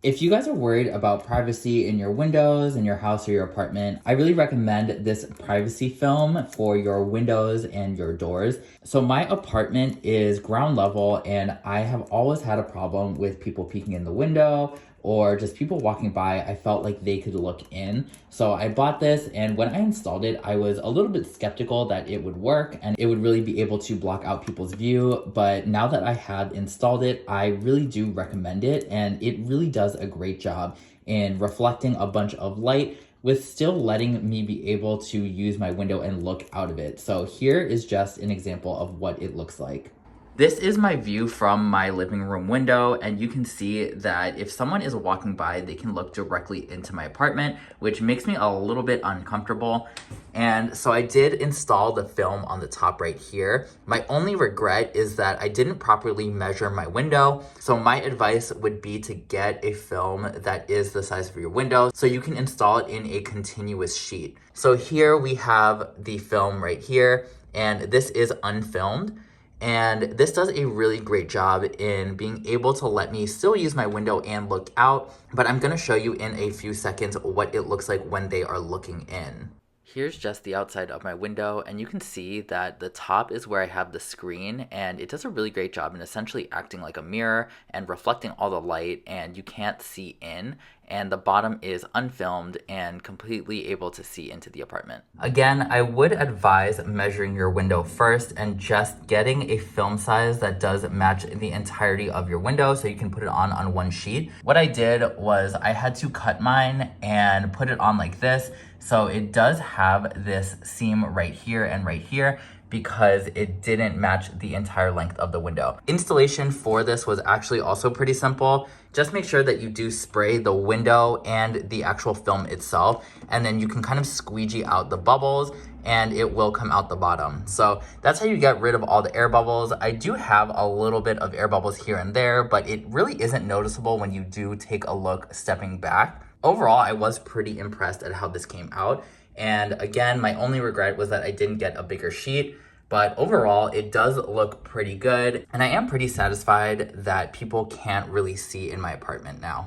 If you guys are worried about privacy in your windows, in your house or your apartment, I really recommend this privacy film for your windows and your doors. So my apartment is ground level and I have always had a problem with people peeking in the window or just people walking by. I felt like they could look in. So I bought this, and when I installed it, I was a little bit skeptical that it would work and it would really be able to block out people's view. But now that I have installed it, I really do recommend it, and it really does a great job in reflecting a bunch of light with still letting me be able to use my window and look out of it. So here is just an example of what it looks like. This is my view from my living room window, and you can see that if someone is walking by, they can look directly into my apartment, which makes me a little bit uncomfortable. And so I did install the film on the top right here. My only regret is that I didn't properly measure my window. So my advice would be to get a film that is the size of your window so you can install it in a continuous sheet. So here we have the film right here, and this is unfilmed. And this does a really great job in being able to let me still use my window and look out, but I'm gonna show you in a few seconds what it looks like when they are looking in. Here's just the outside of my window, and you can see that the top is where I have the screen, and it does a really great job in essentially acting like a mirror and reflecting all the light, and you can't see in, and the bottom is unfilmed and completely able to see into the apartment. Again, I would advise measuring your window first and just getting a film size that does match the entirety of your window so you can put it on one sheet. What I did was I had to cut mine and put it on like this. So it does have this seam right here and right here because it didn't match the entire length of the window. Installation for this was actually also pretty simple. Just make sure that you do spray the window and the actual film itself, and then you can kind of squeegee out the bubbles and it will come out the bottom. So that's how you get rid of all the air bubbles. I do have a little bit of air bubbles here and there, but it really isn't noticeable when you do take a look stepping back. Overall, I was pretty impressed at how this came out. And again, my only regret was that I didn't get a bigger sheet, but overall it does look pretty good. And I am pretty satisfied that people can't really see in my apartment now.